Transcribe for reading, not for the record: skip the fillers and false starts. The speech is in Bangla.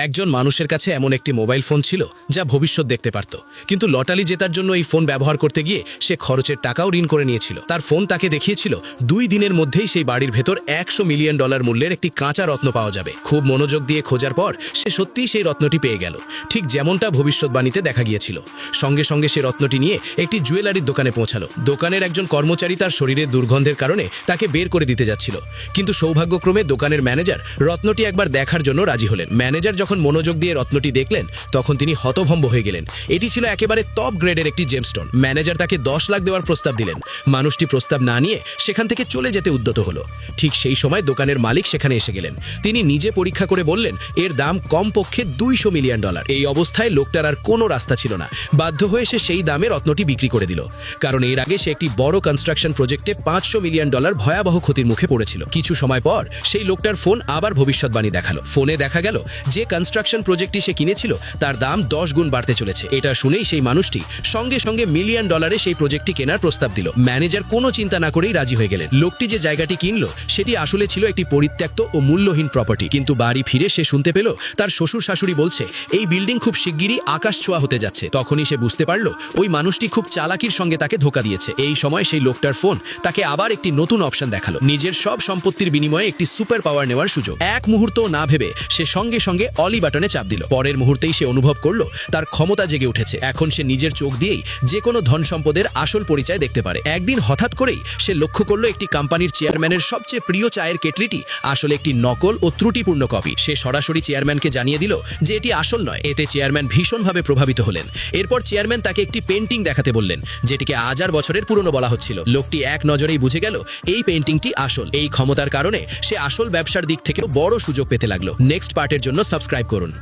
একজন মানুষের কাছে এমন একটি মোবাইল ফোন ছিল যা ভবিষ্যৎ দেখতে পারত, কিন্তু লটারি জেতার জন্য এই ফোন ব্যবহার করতে গিয়ে সে খরচের টাকাও ঋণ করে নিয়েছিল। তার ফোন তাকে দেখিয়েছিল 2 দিনের মধ্যেই সেই বাড়ির ভেতর $100 মিলিয়ন মূল্যের একটি কাঁচা রত্ন পাওয়া যাবে। খুব মনোযোগ দিয়ে খোঁজার পর সে সত্যিই সেই রত্নটি পেয়ে গেল, ঠিক যেমনটা ভবিষ্যৎবাণীতে দেখা গিয়েছিল। সঙ্গে সঙ্গে সে রত্নটি নিয়ে একটি জুয়েলারির দোকানে পৌঁছালো। দোকানের একজন কর্মচারী তার শরীরের দুর্গন্ধের কারণে তাকে বের করে দিতে যাচ্ছিল, কিন্তু সৌভাগ্যক্রমে দোকানের ম্যানেজার রত্নটি একবার দেখার জন্য রাজি হলেন। ম্যানেজার যখন মনোযোগ দিয়ে রত্নটি দেখলেন তখন তিনি হতভম্ব হয়ে গেলেন। এটি ছিল একেবারে টপ গ্রেডের একটি জেমস্টোন। ম্যানেজার তাকে 10 লাখ দেওয়ার প্রস্তাব দিলেন। মানুষটি প্রস্তাব না নিয়ে সেখান থেকে চলে যেতে উদ্যত হলো। ঠিক সেই সময় দোকানের মালিক সেখানে এসে গেলেন। তিনি নিজে পরীক্ষা করে বললেন এর দাম কমপক্ষে $200 মিলিয়ন। এই অবস্থায় লোকটার আর কোনো রাস্তা ছিল না। বাধ্য হয়ে সে সেই দামে রত্নটি বিক্রি করে দিল, কারণ এর আগে সে একটি বড় কনস্ট্রাকশন প্রজেক্টে $500 মিলিয়ন ভয়াবহ ক্ষতির মুখে পড়েছিল। কিছু সময় পর সেই লোকটার ফোন আবার ভবিষ্যৎবাণী দেখালো। ফোনে দেখা গেল যে কনস্ট্রাকশন প্রজেক্টটি সে কিনেছিল তার দাম 10 গুণ বাড়তে চলেছে। এটা শুনেই সেই মানুষটি সঙ্গে সঙ্গে $1 মিলিয়ন সেই প্রজেক্টটি কেনার প্রস্তাব দিল। ম্যানেজার কোনো চিন্তা না করেই রাজি হয়ে গেলেন। লোকটি যে জায়গাটি কিনলো সেটি আসলে ছিল একটি পরিত্যক্ত ও মূল্যহীন প্রপার্টি। কিন্তু বাড়ি ফিরে সে শুনতে পেল তার শ্বশুর শাশুড়ি বলছে এই বিল্ডিং খুব শিগগিরই আকাশ ছোঁয়া হতে যাচ্ছে। তখনই সে বুঝতে পারল ওই মানুষটি খুব চালাকির সঙ্গে তাকে ধোঁকা দিয়েছে। এই সময় সেই লোকটার ফোন তাকে আবার একটি নতুন অপশন দেখালো, নিজের সব সম্পত্তির বিনিময়ে একটি সুপার পাওয়ার নেওয়ার সুযোগ। এক মুহূর্ত না ভেবে সে সঙ্গে সঙ্গে অলি বাটনে চাপ দিল। পরের মুহূর্তেই সে অনুভব করলো তার ক্ষমতা জেগে উঠেছে। এখন সে নিজের চোখ দিয়েই যে কোনো ধন সম্পদের আসল পরিচয় দেখতে পারে। একদিন হঠাৎ করেই সে লক্ষ্য করলো একটি কোম্পানির চেয়ারম্যানের সবচেয়ে প্রিয় চায়ের কেটলিটি আসলে একটি নকল ও ত্রুটিপূর্ণ কপি। সে সরাসরি চেয়ারম্যানকে জানিয়ে দিল যে এটি আসল নয়। এতে চেয়ারম্যান ভীষণভাবে প্রভাবিত হলেন। এরপর চেয়ারম্যান তাকে একটি পেন্টিং দেখাতে বললেন, যেটিকে 1000 বছরের পুরনো বলা হচ্ছিল। লোকটি এক নজরেই বুঝে গেল এই পেন্টিংটি আসল। এই ক্ষমতার কারণে সে আসল ব্যবসার দিক থেকেও বড় সুযোগ পেতে লাগলো। নেক্সট পার্টের জন্য সাবস্ক্রাইব করুন।